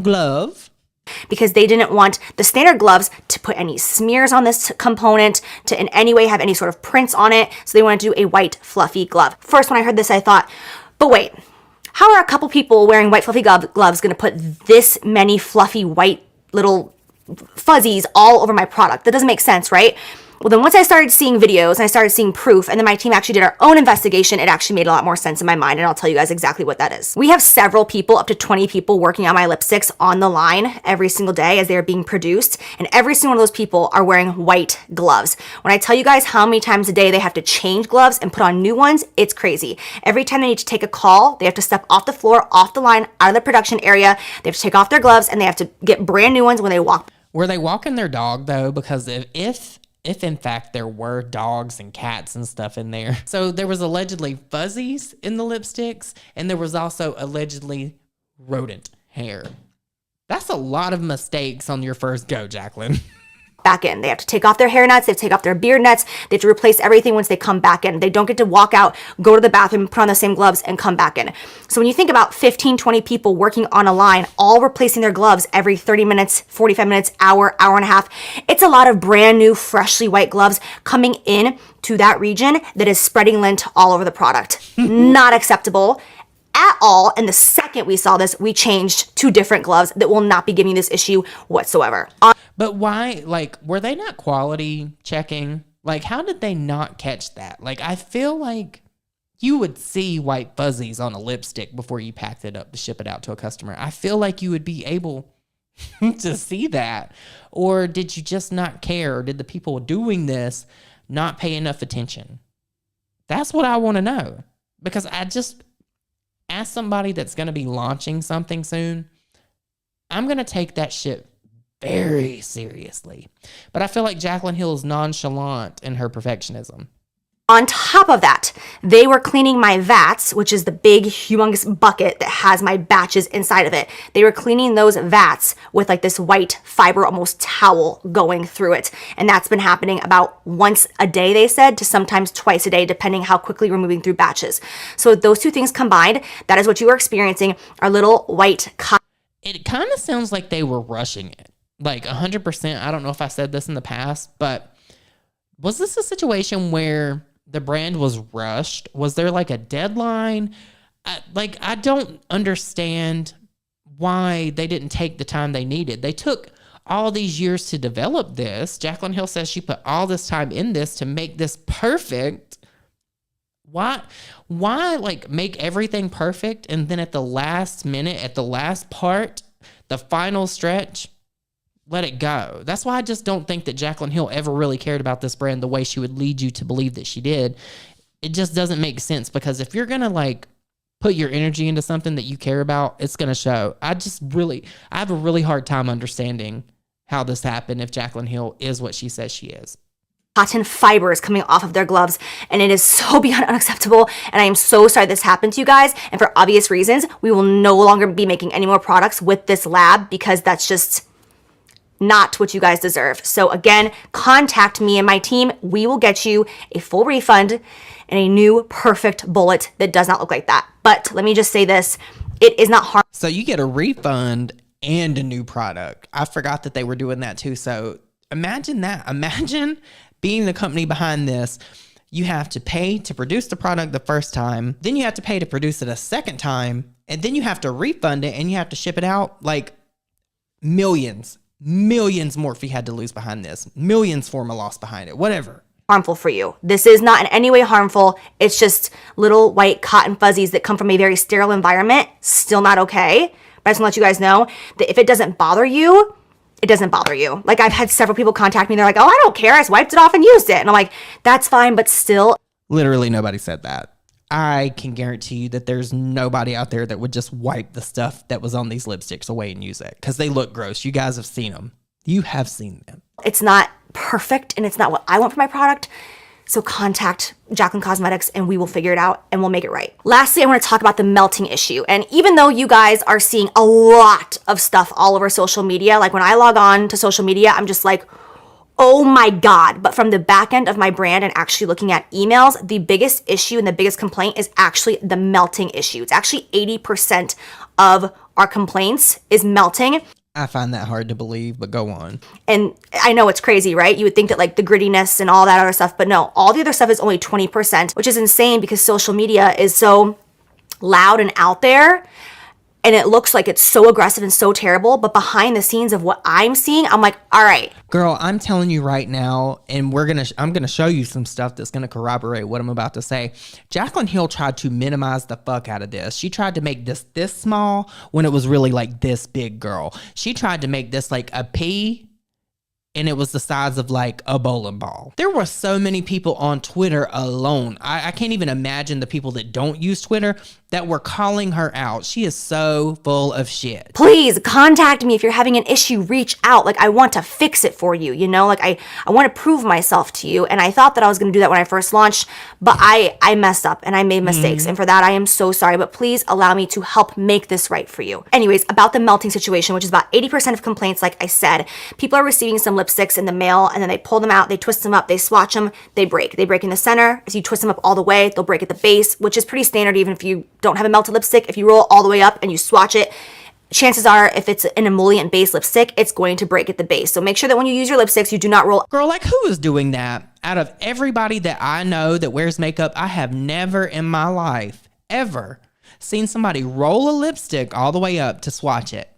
glove. Because they didn't want the standard gloves to put any smears on this component, to in any way have any sort of prints on it. So they wanted to do a white fluffy glove. First, when I heard this, I thought, but wait, how are a couple people wearing white fluffy gloves gonna put this many fluffy white little fuzzies all over my product? That doesn't make sense, right? Well, then once I started seeing videos and I started seeing proof, and then my team actually did our own investigation, it actually made a lot more sense in my mind, and I'll tell you guys exactly what that is. We have several people, up to 20 people, working on my lipsticks on the line every single day as they are being produced, and every single one of those people are wearing white gloves. When I tell you guys how many times a day they have to change gloves and put on new ones, it's crazy. Every time they need to take a call, they have to step off the floor, off the line, out of the production area, they have to take off their gloves, and they have to get brand new ones when they walk. Were they walking their dog, though? Because if in fact there were dogs and cats and stuff in there. So there was allegedly fuzzies in the lipsticks, and there was also allegedly rodent hair. That's a lot of mistakes on your first go, Jaclyn. Back in. They have to take off their hair nets, they have to take off their beard nets, they have to replace everything once they come back in. They don't get to walk out, go to the bathroom, put on the same gloves, and come back in. So when you think about 15, 20 people working on a line, all replacing their gloves every 30 minutes, 45 minutes, hour and a half, it's a lot of brand new, freshly white gloves coming in to that region that is spreading lint all over the product. Not acceptable at all. And the second we saw this, we changed to different gloves that will not be giving you this issue whatsoever. But why, like, were they not quality checking? Like, how did they not catch that? Like, I feel like you would see white fuzzies on a lipstick before you packed it up to ship it out to a customer. I feel like you would be able to see that. Or did you just not care? Or did the people doing this not pay enough attention? That's what I want to know. Because as somebody that's going to be launching something soon, I'm going to take that shit very seriously. But I feel like Jaclyn Hill is nonchalant in her perfectionism. On top of that, they were cleaning my vats, which is the big, humongous bucket that has my batches inside of it. They were cleaning those vats with like this white fiber, almost towel going through it. And that's been happening about once a day, they said, to sometimes twice a day, depending how quickly we're moving through batches. So those two things combined, that is what you are experiencing, are little white. It kind of sounds like they were rushing it. like 100%, I don't know if I said this in the past, but was this a situation where the brand was rushed? Was there like a deadline? I don't understand why they didn't take the time they needed. They took all these years to develop this. Jaclyn Hill says she put all this time in this to make this perfect. Why like make everything perfect and then at the last minute, at the last part, the final stretch, let it go? That's why I just don't think that Jaclyn Hill ever really cared about this brand the way she would lead you to believe that she did. It just doesn't make sense, because if you're gonna like put your energy into something that you care about, it's gonna show. I have a really hard time understanding how this happened if Jaclyn Hill is what she says she is. Cotton fibers coming off of their gloves, and it is so beyond unacceptable, and I am so sorry this happened to you guys, and for obvious reasons we will no longer be making any more products with this lab, because that's just not what you guys deserve. So again, contact me and my team. We will get you a full refund and a new perfect bullet that does not look like that. But let me just say this, it is not harmful. So you get a refund and a new product. I forgot that they were doing that too. So imagine that. Imagine being the company behind this. You have to pay to produce the product the first time, then you have to pay to produce it a second time, and then you have to refund it and you have to ship it out. Like millions more if you had to lose behind this. Millions form a loss behind it, whatever. Harmful for you. This is not in any way harmful. It's just little white cotton fuzzies that come from a very sterile environment. Still not okay. But I just want to let you guys know that if it doesn't bother you, it doesn't bother you. Like, I've had several people contact me. They're like, oh, I don't care. I just wiped it off and used it. And I'm like, that's fine, but still. Literally nobody said that. I can guarantee you that there's nobody out there that would just wipe the stuff that was on these lipsticks away and use it, because they look gross. You guys have seen them. You have seen them. It's not perfect, and it's not what I want for my product. So contact Jaclyn Cosmetics and we will figure it out and we'll make it right. Lastly, I want to talk about the melting issue. And even though you guys are seeing a lot of stuff all over social media, like when I log on to social media, I'm just like, oh my God. But from the back end of my brand and actually looking at emails, the biggest issue and the biggest complaint is actually the melting issue. It's actually 80% of our complaints is melting. I find that hard to believe, but go on. And I know it's crazy, right? You would think that like the grittiness and all that other stuff, but no, all the other stuff is only 20%, which is insane because social media is so loud and out there. And it looks like it's so aggressive and so terrible, but behind the scenes of what I'm seeing, I'm like, all right. Girl, I'm telling you right now, and I'm gonna show you some stuff that's gonna corroborate what I'm about to say. Jaclyn Hill tried to minimize the fuck out of this. She tried to make this small when it was really like this big, girl. She tried to make this like a pea, and it was the size of like a bowling ball. There were so many people on Twitter alone. I can't even imagine the people that don't use Twitter that were calling her out. She is so full of shit. Please contact me if you're having an issue, reach out. Like, I want to fix it for you, you know? Like, I want to prove myself to you. And I thought that I was going to do that when I first launched, but I messed up and I made mistakes. And for that, I am so sorry, but please allow me to help make this right for you. Anyways, about the melting situation, which is about 80% of complaints, like I said, people are receiving some lipsticks in the mail and then they pull them out, they twist them up, they swatch them, they break. They break in the center. If you twist them up all the way, they'll break at the base, which is pretty standard even if you don't have a melted lipstick. If you roll all the way up and you swatch it, chances are if it's an emollient base lipstick, it's going to break at the base. So make sure that when you use your lipsticks, you do not roll. Girl, like who is doing that? Out of everybody that I know that wears makeup, I have never in my life ever seen somebody roll a lipstick all the way up to swatch it.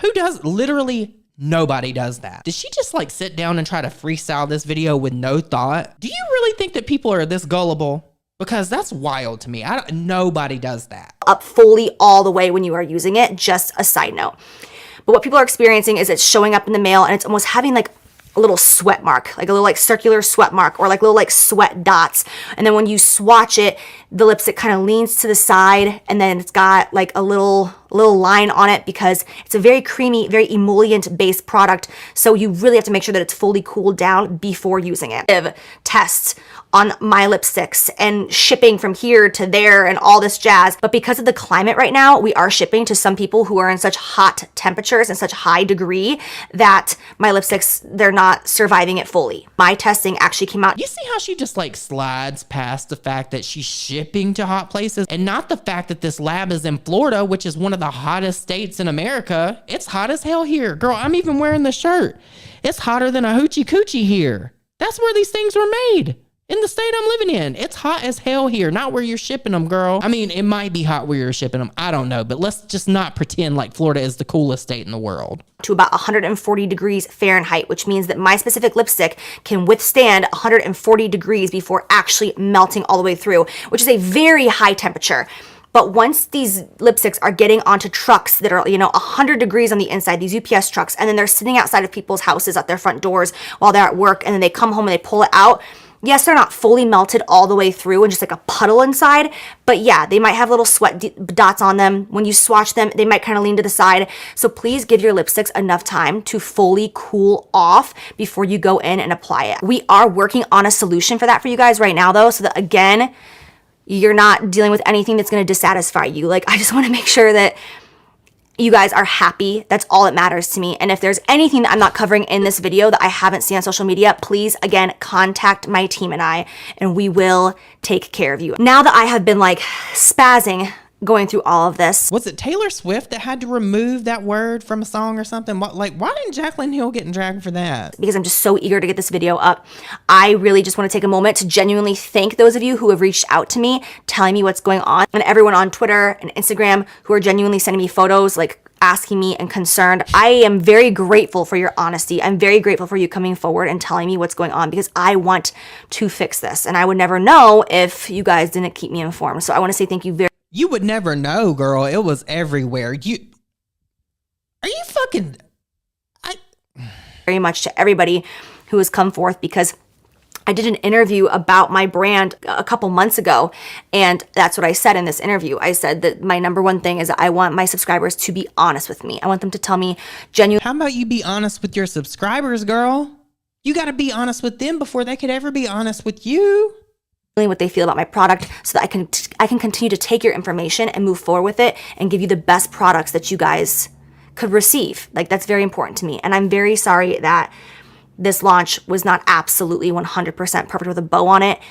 Who does? Literally nobody does that. Did she just like sit down and try to freestyle this video with no thought? Do you really think that people are this gullible? Because that's wild to me. Nobody does that. Up fully all the way when you are using it, just a side note. But what people are experiencing is it's showing up in the mail and it's almost having like a little sweat mark, like a little like circular sweat mark or like little like sweat dots. And then when you swatch it, the lipstick kind of leans to the side and then it's got like a little line on it because it's a very creamy, very emollient based product. So you really have to make sure that it's fully cooled down before using it. Tests on my lipsticks and shipping from here to there and all this jazz. But because of the climate right now, we are shipping to some people who are in such hot temperatures and such high degree that my lipsticks, they're not surviving it fully. My testing actually came out. You see how she just like slides past the fact that she's shipping to hot places and not the fact that this lab is in Florida, which is one of of the hottest states in America. It's hot as hell here. Girl, I'm even wearing the shirt. It's hotter than a hoochie coochie here. That's where these things were made. In the state I'm living in. It's hot as hell here, not where you're shipping them, girl. I mean, it might be hot where you're shipping them. I don't know, but let's just not pretend like Florida is the coolest state in the world. To about 140 degrees Fahrenheit, which means that my specific lipstick can withstand 140 degrees before actually melting all the way through, which is a very high temperature. But once these lipsticks are getting onto trucks that are, 100 degrees on the inside, these UPS trucks, and then they're sitting outside of people's houses at their front doors while they're at work, and then they come home and they pull it out. Yes, they're not fully melted all the way through and just like a puddle inside, but yeah, they might have little sweat dots on them. When you swatch them, they might kind of lean to the side. So please give your lipsticks enough time to fully cool off before you go in and apply it. We are working on a solution for that for you guys right now though, so that again, you're not dealing with anything that's going to dissatisfy you. Like, I just want to make sure that you guys are happy. That's all that matters to me. And if there's anything that I'm not covering in this video that I haven't seen on social media, please, again, contact my team and we will take care of you. Now that I have been like spazzing going through all of this. Was it Taylor Swift that had to remove that word from a song or something? Why didn't Jaclyn Hill get in drag for that? Because I'm just so eager to get this video up. I really just want to take a moment to genuinely thank those of you who have reached out to me, telling me what's going on, and everyone on Twitter and Instagram who are genuinely sending me photos, like asking me and concerned. I am very grateful for your honesty. I'm very grateful for you coming forward and telling me what's going on because I want to fix this. And I would never know if you guys didn't keep me informed. So I want to say thank you You would never know, girl. It was everywhere. Are you fucking... very much to everybody who has come forth, because I did an interview about my brand a couple months ago, and that's what I said in this interview. I said that my number one thing is that I want my subscribers to be honest with me. I want them to tell me genuine. How about you be honest with your subscribers, girl? You got to be honest with them before they could ever be honest with you. What they feel about my product, so that I can continue to take your information and move forward with it and give you the best products that you guys could receive. Like, that's very important to me. And I'm very sorry that this launch was not absolutely 100% perfect with a bow on it,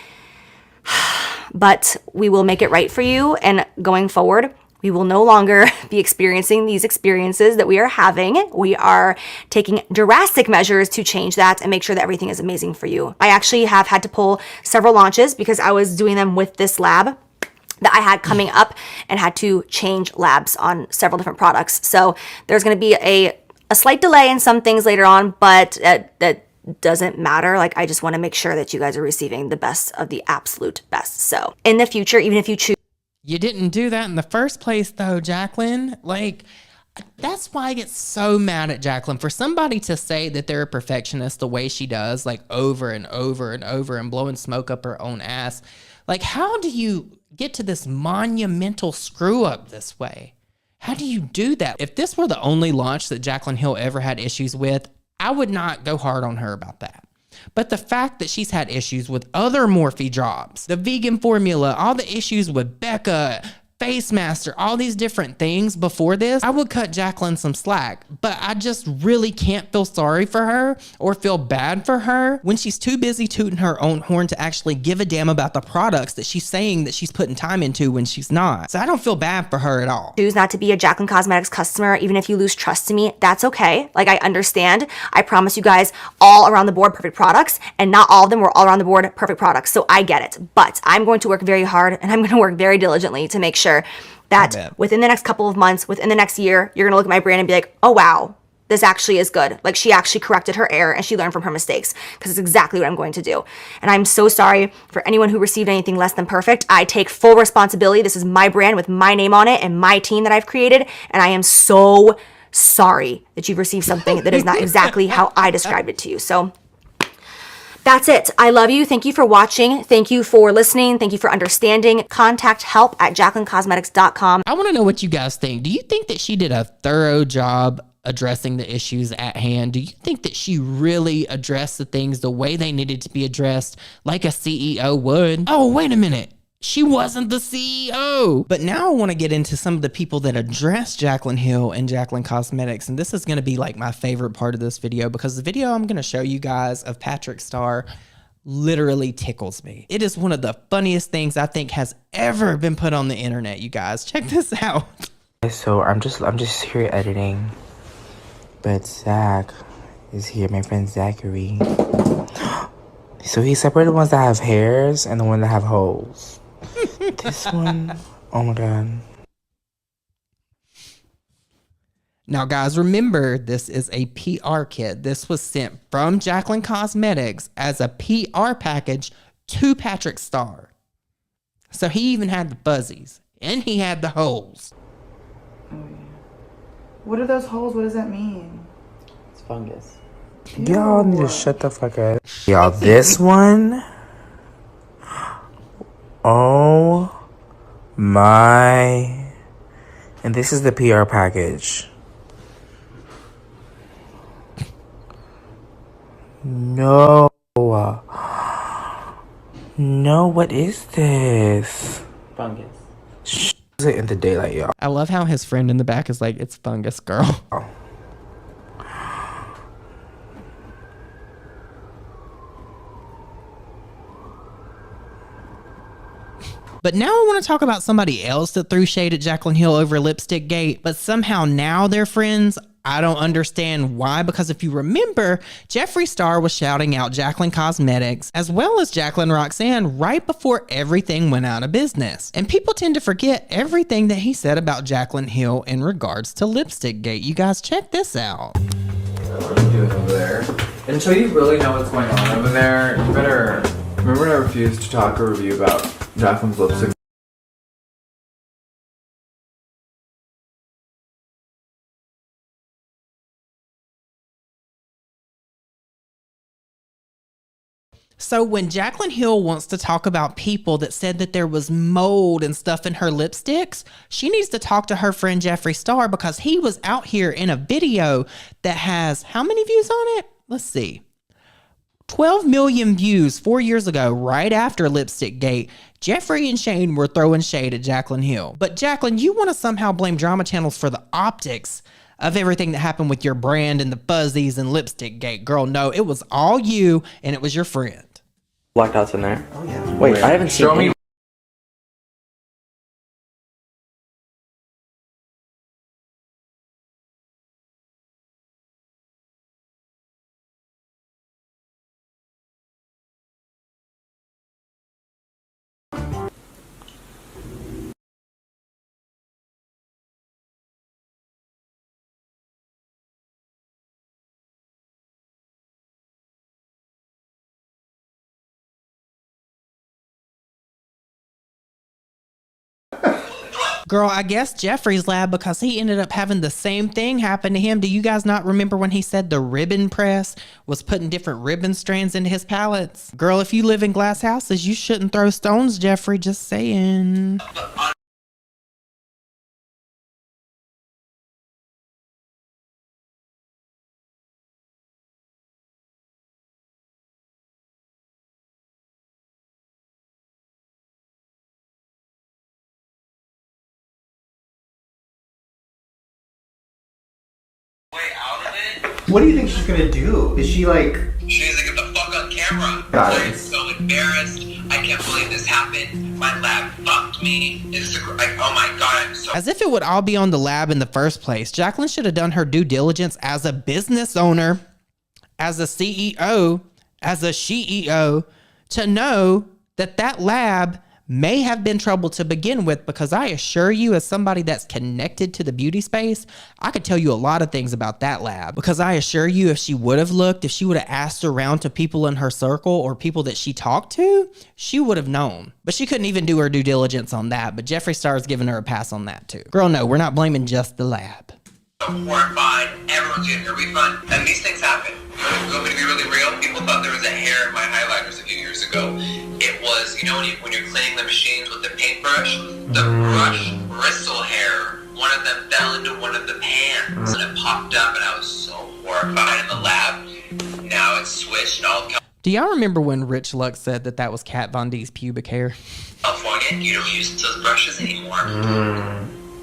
but we will make it right for you. And going forward, we will no longer be experiencing these experiences that we are having. We are taking drastic measures to change that and make sure that everything is amazing for you. I actually have had to pull several launches because I was doing them with this lab that I had coming up and had to change labs on several different products. So there's going to be a slight delay in some things later on, but that doesn't matter. Like, I just want to make sure that you guys are receiving the best of the absolute best. So in the future, even if you choose... You didn't do that in the first place, though, Jaclyn. Like, that's why I get so mad at Jaclyn. For somebody to say that they're a perfectionist the way she does, like over and over and over and blowing smoke up her own ass. Like, how do you get to this monumental screw up this way? How do you do that? If this were the only launch that Jaclyn Hill ever had issues with, I would not go hard on her about that. But the fact that she's had issues with other Morphe drops, the vegan formula, all the issues with Becca, Face Master, all these different things before this, I would cut Jaclyn some slack. But I just really can't feel sorry for her or feel bad for her when she's too busy tooting her own horn to actually give a damn about the products that she's saying that she's putting time into when she's not. So I don't feel bad for her at all. Choose not to be a Jaclyn Cosmetics customer, even if you lose trust in me, that's okay. Like, I understand. I promise you guys all around the board perfect products, and not all of them were all around the board perfect products. So I get it. But I'm going to work very hard and I'm going to work very diligently to make sure that within the next couple of months, within the next year, you're gonna look at my brand and be like, oh wow, this actually is good. Like, she actually corrected her error and she learned from her mistakes, because it's exactly what I'm going to do. And I'm so sorry for anyone who received anything less than perfect. I take full responsibility. This is my brand with my name on it and my team that I've created. And I am so sorry that you've received something that is not exactly how I described it to you. So that's it. I love you. Thank you for watching. Thank you for listening. Thank you for understanding. Contact help@jaclyncosmetics.com. I want to know what you guys think. Do you think that she did a thorough job addressing the issues at hand? Do you think that she really addressed the things the way they needed to be addressed, like a CEO would? Oh, wait a minute. She wasn't the CEO. But now I want to get into some of the people that address Jaclyn Hill and Jaclyn Cosmetics. And this is going to be like my favorite part of this video, because the video I'm going to show you guys of Patrick Starr literally tickles me. It is one of the funniest things I think has ever been put on the internet, you guys. Check this out. So I'm just here editing, but Zach is here. My friend Zachary. So he separated the ones that have hairs and the one that have holes. This one, oh my god. Now, guys, remember, this is a PR kit. This was sent from Jaclyn Cosmetics as a PR package to Patrick Starr. So he even had the fuzzies, and he had the holes. What are those holes? What does that mean? It's fungus. Y'all need to shut the fuck up. Y'all, this one. Oh my. And this is the PR package. No. No, what is this? Fungus. Shh, it in the daylight, y'all. I love how his friend in the back is like, it's fungus, girl. But now I want to talk about somebody else that threw shade at Jaclyn Hill over Lipstick Gate, but somehow now they're friends. I don't understand why, because if you remember, Jeffree Star was shouting out Jaclyn Cosmetics as well as Jaclyn Roxanne right before everything went out of business. And people tend to forget everything that he said about Jaclyn Hill in regards to Lipstick Gate. You guys check this out. What are you doing over there? Until you really know what's going on over there, you better remember to refuse to talk or review about Jaclyn's lipstick. So when Jaclyn Hill wants to talk about people that said that there was mold and stuff in her lipsticks, she needs to talk to her friend Jeffree Star, because he was out here in a video that has how many views on it? Let's see. 12 million views 4 years ago, right after Lipstick Gate. Jeffree and Shane were throwing shade at Jaclyn Hill. But Jaclyn, you want to somehow blame drama channels for the optics of everything that happened with your brand and the fuzzies and Lipstick Gate. Girl, no, it was all you and it was your friend. Black dots in there. Oh yeah. Wait, I haven't seen. Show me. Girl, I guess Jeffree's lab, because he ended up having the same thing happen to him. Do you guys not remember when he said the ribbon press was putting different ribbon strands into his palettes? Girl, if you live in glass houses, you shouldn't throw stones, Jeffree. Just saying. What do you think she's gonna do? Is she like... She needs to get the fuck on camera. I'm so embarrassed. I can't believe this happened. My lab fucked me. Like, oh my god, I'm so... As if it would all be on the lab in the first place. Jaclyn should have done her due diligence as a business owner, as a CEO, as a CEO, to know that that lab may have been trouble to begin with, because I assure you, as somebody that's connected to the beauty space, I could tell you a lot of things about that lab, because I assure you, if she would have looked, if she would have asked around to people in her circle or people that she talked to, she would have known. But she couldn't even do her due diligence on that. But Jeffree Star's giving her a pass on that too. Girl, no, we're not blaming just the lab. Horrified. Everyone's getting a refund. And these things happen. You want me to be really real? People thought there was a hair in my highlighters a few years ago. It was, you know, when you're cleaning the machines with the paintbrush, the brush bristle hair, one of them fell into one of the pans and it popped up, and I was so horrified in the lab. Now it's switched all. Do y'all remember when Rich Lux said that that was Kat Von D's pubic hair? California, you don't use those brushes anymore.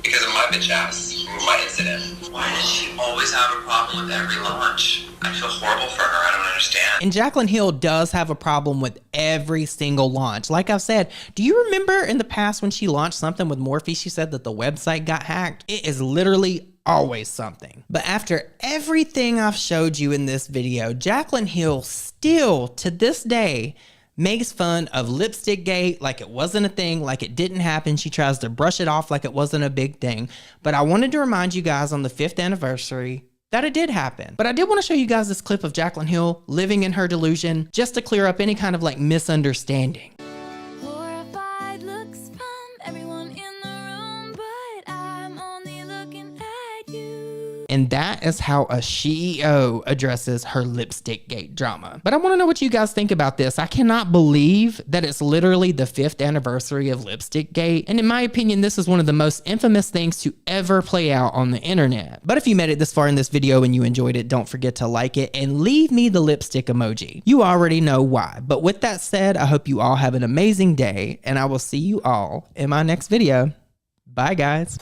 because of my bitch ass, my incident. Why does she always have a problem with every launch? I feel horrible for her. I don't understand. And Jaclyn Hill does have a problem with every single launch. Like I've said, do you remember in the past when she launched something with Morphe, she said that the website got hacked? It is literally always something. But after everything I've showed you in this video, Jaclyn Hill still to this day makes fun of lipstick gate like it wasn't a thing, like it didn't happen. She tries to brush it off like it wasn't a big thing. But I wanted to remind you guys on the 5th anniversary that it did happen. But I did want to show you guys this clip of Jaclyn Hill living in her delusion just to clear up any kind of like misunderstanding. Horrified looks from everyone in the room, but I'm only looking at you. And that is how a CEO addresses her lipstick gate drama. But I want to know what you guys think about this. I cannot believe that it's literally the 5th anniversary of lipstick gate. And in my opinion, this is one of the most infamous things to ever play out on the internet. But if you made it this far in this video and you enjoyed it, don't forget to like it and leave me the lipstick emoji. You already know why. But with that said, I hope you all have an amazing day and I will see you all in my next video. Bye guys.